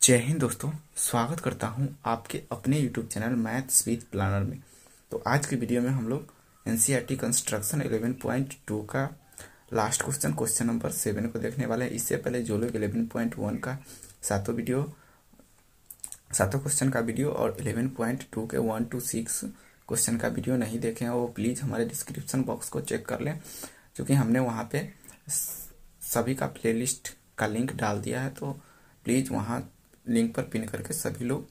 जय हिंद दोस्तों। स्वागत करता हूं आपके अपने YouTube channel maths with planner में। तो आज की वीडियो में हम लोग एनसीईआरटी कंस्ट्रक्शन 11.2 का लास्ट क्वेश्चन नंबर 7 को देखने वाले हैं। इससे पहले जो लोग 11.1 का सातों क्वेश्चन का वीडियो और 11.2 के 1 to 6 क्वेश्चन का वीडियो नहीं देखे हैं वो प्लीज़ हमारे डिस्क्रिप्शन बॉक्स को चेक कर लें, क्योंकि हमने वहाँ पे सभी का प्लेलिस्ट का लिंक डाल दिया है। तो प्लीज़ वहाँ लिंक पर पिन करके सभी लोग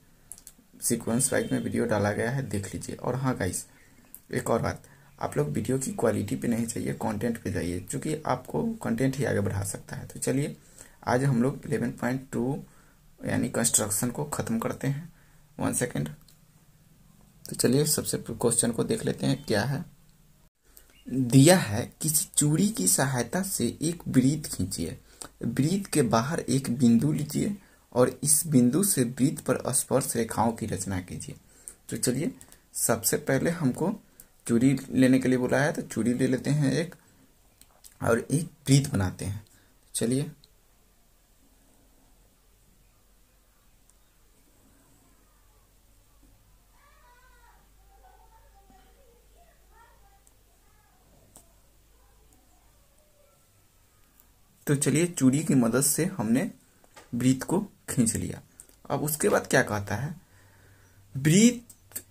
सीक्वेंस वाइज में वीडियो डाला गया है, देख लीजिए। और हाँ गाइस, एक और बात, आप लोग वीडियो की क्वालिटी पे नहीं चाहिए, कंटेंट पे जाइए, क्योंकि आपको कंटेंट ही आगे बढ़ा सकता है। तो चलिए आज हम लोग 11.2 यानी कंस्ट्रक्शन को ख़त्म करते हैं। 1 सेकेंड। तो चलिए सबसे क्वेश्चन को देख लेते हैं क्या है। दिया है किसी चूड़ी की सहायता से एक वृत्त खींचिए, वृत्त के बाहर एक बिंदु लीजिए और इस बिंदु से वृत्त पर स्पर्श रेखाओं की रचना कीजिए। तो चलिए सबसे पहले हमको चूड़ी लेने के लिए बोला है, तो चूड़ी ले लेते हैं एक और एक वृत्त बनाते हैं। चलिए चूड़ी की मदद से हमने वृत्त को खींच लिया। अब उसके बाद क्या कहता है, वृत्त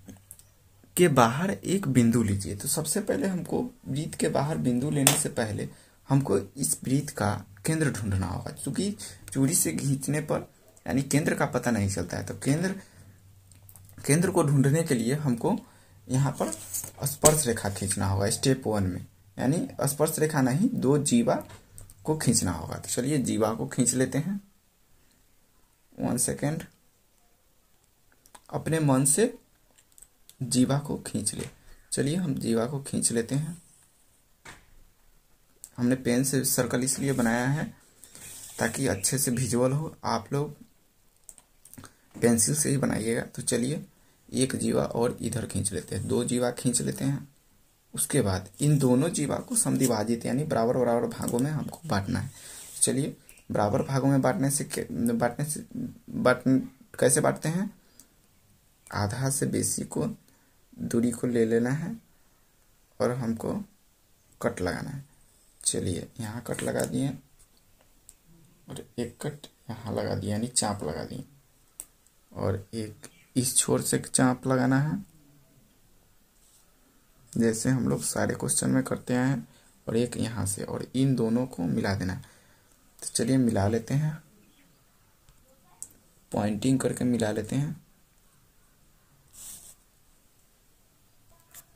के बाहर एक बिंदु लीजिए। तो सबसे पहले हमको वृत्त के बाहर बिंदु लेने से पहले हमको इस वृत्त का केंद्र ढूंढना होगा, क्योंकि चूड़ी से खींचने पर यानी केंद्र का पता नहीं चलता है। तो केंद्र को ढूंढने के लिए हमको यहाँ पर स्पर्श रेखा खींचना होगा स्टेप 1 में, यानी स्पर्श रेखा नहीं, 2 जीवा को खींचना होगा। तो चलिए जीवा को खींच लेते हैं। 1 सेकेंड। अपने मन से जीवा को खींच ले। चलिए हम जीवा को खींच लेते हैं। हमने पेन से सर्कल इसलिए बनाया है ताकि अच्छे से विजुअल हो, आप लोग पेंसिल से ही बनाइएगा। तो चलिए एक जीवा और इधर खींच लेते हैं, 2 जीवा खींच लेते हैं। उसके बाद इन दोनों जीवा को समद्विभाजित यानी बराबर बराबर भागों में हमको बांटना है। चलिए बराबर भागों में कैसे बांटते हैं, आधा से बेसी को दूरी को ले लेना है और हमको कट लगाना है। चलिए यहाँ कट लगा दिए और एक कट यहाँ लगा दिया यानी चाप लगा दिए, और एक इस छोर से चाप लगाना है जैसे हम लोग सारे क्वेश्चन में करते हैं, और एक यहाँ से, और इन दोनों को मिला देना है। तो चलिए मिला लेते हैं, पॉइंटिंग करके मिला लेते हैं।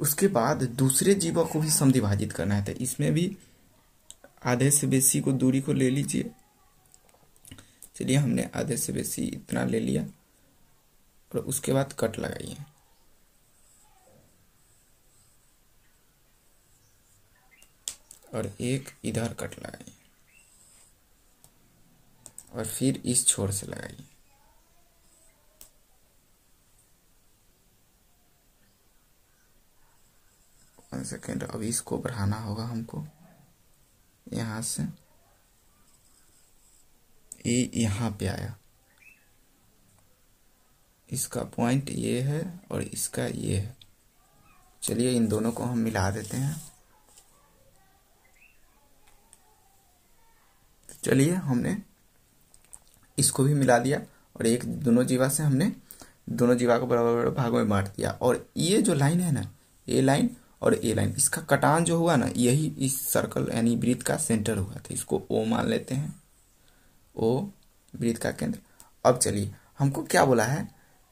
उसके बाद दूसरे जीवा को भी समद्विभाजित करना है, तो इसमें भी आधे से बेसी को दूरी को ले लीजिए। चलिए हमने आधे से बेसी इतना ले लिया और उसके बाद कट लगाइए। और एक इधर कट लगाइए और फिर इस छोर से लगाइए। One second. अब इसको बढ़ाना होगा हमको यहाँ से, ये यहाँ पे आया, इसका पॉइंट ये है और इसका ये है। चलिए इन दोनों को हम मिला देते हैं। चलिए हमने इसको भी मिला दिया और एक दोनों जीवा से हमने दोनों जीवा को बराबर भागों में बांट दिया। और ये जो लाइन है ना, ये लाइन और ये लाइन, इसका कटान जो हुआ ना, यही इस सर्कल यानी वृत्त का सेंटर हुआ था। इसको ओ मान लेते हैं, ओ वृत्त का केंद्र। अब चलिए हमको क्या बोला है,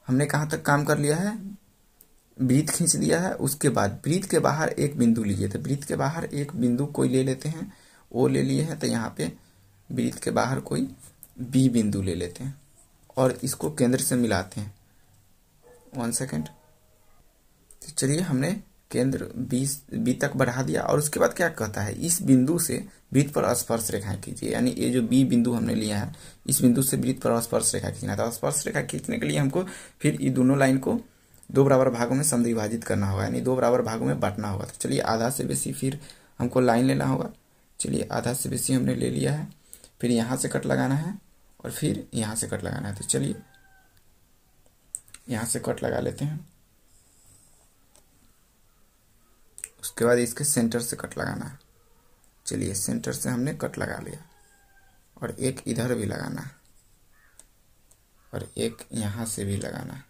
हमने कहाँ तक काम कर लिया है, वृत्त खींच लिया है। उसके बाद वृत्त के बाहर एक बिंदु लीजिए। तो वृत्त के बाहर एक बिंदु कोई ले लेते हैं, ओ ले लिए हैं। तो यहाँ पे वृत्त के बाहर कोई बी बिंदु ले लेते हैं और इसको केंद्र से मिलाते हैं। 1 सेकेंड। तो चलिए हमने केंद्र बी तक बढ़ा दिया। और उसके बाद क्या कहता है, इस बिंदु से वृत्त पर स्पर्श रेखाएं कीजिए, यानी ये जो बी बिंदु हमने लिया है, इस बिंदु से वृत्त पर स्पर्श रेखा खींचना है। तो स्पर्श रेखा खींचने के लिए हमको फिर ये दोनों लाइन को 2 बराबर भागों में समद्विभाजित करना होगा, यानी 2 बराबर भागों में बांटना होगा। तो चलिए आधा से बेसी फिर हमको लाइन लेना होगा। चलिए आधा से बेसी हमने ले लिया है, फिर यहाँ से कट लगाना है और फिर यहाँ से कट लगाना है। तो चलिए यहाँ से कट लगा लेते हैं। उसके बाद इसके सेंटर से कट लगाना है। चलिए सेंटर से हमने कट लगा लिया और एक इधर भी लगाना है और एक यहाँ से भी लगाना है,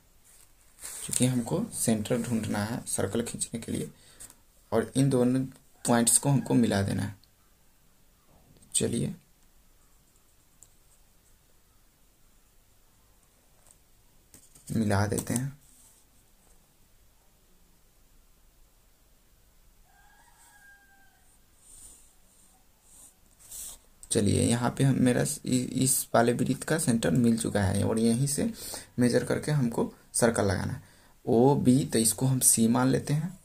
क्योंकि हमको सेंटर ढूंढना है सर्कल खींचने के लिए, और इन दोनों पॉइंट्स को हमको मिला देना है। चलिए मिला देते हैं। चलिए यहाँ पे हम मेरा इस वाले वृत्त का सेंटर मिल चुका है और यहीं से मेजर करके हमको सर्कल लगाना है। ओ बी, तो इसको हम सी मान लेते हैं,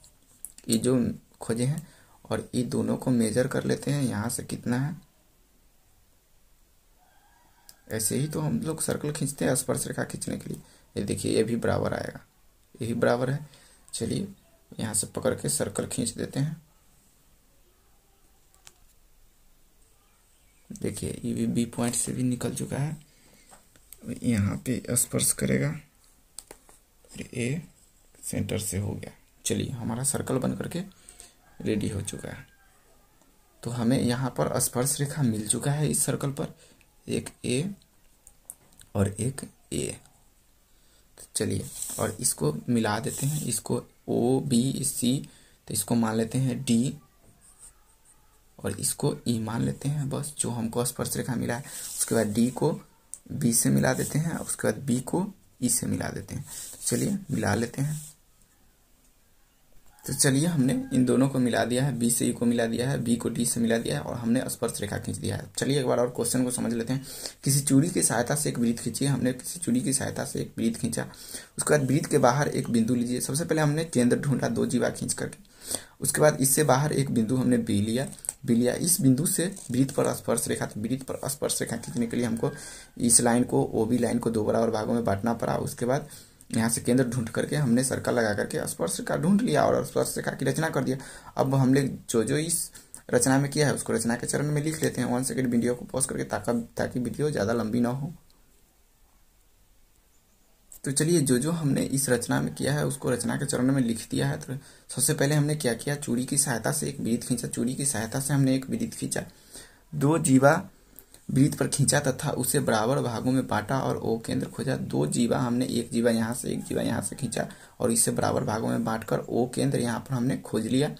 ये जो खोजे हैं, और ये दोनों को मेजर कर लेते हैं यहाँ से कितना है। ऐसे ही तो हम लोग सर्कल खींचते हैं स्पर्श रेखा खींचने के लिए। ये देखिए ये भी बराबर आएगा, यही बराबर है। चलिए यहाँ से पकड़ के सर्कल खींच देते हैं। देखिए ये भी बी पॉइंट से भी निकल चुका है, यहाँ पे स्पर्श करेगा और ए सेंटर से हो गया। चलिए हमारा सर्कल बन करके रेडी हो चुका है। तो हमें यहाँ पर स्पर्श रेखा मिल चुका है इस सर्कल पर, एक ए और एक ए। तो चलिए और इसको मिला देते हैं, इसको ओ बी सी, तो इसको मान लेते हैं डी और इसको ई मान लेते हैं, बस जो हमको स्पर्श रेखा मिला है। उसके बाद डी को बी से मिला देते हैं, उसके बाद बी को ई से मिला देते हैं। तो चलिए मिला लेते हैं। तो चलिए हमने इन दोनों को मिला दिया है, बी से ई को मिला दिया है, बी को डी से मिला दिया है और हमने स्पर्श रेखा खींच दिया है। चलिए एक बार और क्वेश्चन को समझ लेते हैं। किसी चूड़ी की सहायता से एक वृत्त खींचिए। हमने किसी चूड़ी की सहायता से एक वृत्त खींचा, उसके बाद वृत्त के बाहर एक बिंदु लीजिए। सबसे पहले हमने केंद्र ढूंढा 2 जीवा खींच करके, उसके बाद इससे बाहर एक बिंदु हमने बी लिया। इस बिंदु से वृत्त पर स्पर्श रेखा, तो वृत्त पर स्पर्श रेखा खींचने के लिए हमको इस लाइन को ओ बी लाइन को 2 बराबर भागों में बांटना पड़ा। उसके बाद यहाँ से केंद्र ढूंढ करके हमने सर्कल लगा करके स्पर्श रेखा ढूंढ लिया और स्पर्श रेखा की रचना कर दिया। अब हमने जो इस रचना में किया है उसको रचना के चरण में लिख लेते हैं। 1 सेकंड वीडियो को पॉज करके, ताकि वीडियो ज़्यादा लंबी ना हो। तो चलिए जो हमने इस रचना में किया है उसको रचना के चरण में लिख दिया है। तो सबसे पहले हमने क्या किया, चूड़ी की सहायता से एक वृत्त खींचा। चूड़ी की सहायता से हमने एक वृत्त खींचा, 2 जीवा वृत्त पर खींचा तथा उसे बराबर भागों में बांटा और ओ केंद्र खोजा। 2 जीवा हमने, एक जीवा यहाँ से एक जीवा यहाँ से खींचा और इसे बराबर भागों में बांटकर ओ केंद्र यहाँ पर हमने खोज लिया।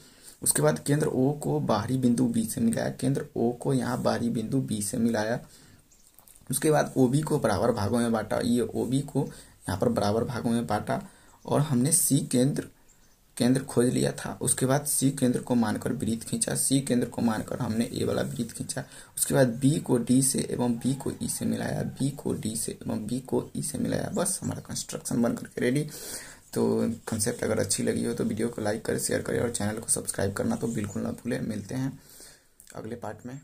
उसके बाद केंद्र ओ को बाहरी बिंदु बी से मिलाया, केंद्र ओ को यहाँ बाहरी बिंदु बी से मिलाया। उसके बाद ओ बी को बराबर भागों में बांटा, ये ओ बी को यहाँ पर बराबर भागों में बांटा और हमने सी केंद्र खोज लिया था। उसके बाद सी केंद्र को मानकर वृत्त खींचा, सी केंद्र को मानकर हमने ए वाला वृत्त खींचा। उसके बाद बी को डी से एवं बी को ई से मिलाया, बी को डी से एवं बी को ई से मिलाया। बस हमारा कंस्ट्रक्शन बन करके रेडी। तो कंसेप्ट अगर अच्छी लगी हो तो वीडियो को लाइक करें, शेयर करें और चैनल को सब्सक्राइब करना तो बिल्कुल ना भूलें। मिलते हैं अगले पार्ट में।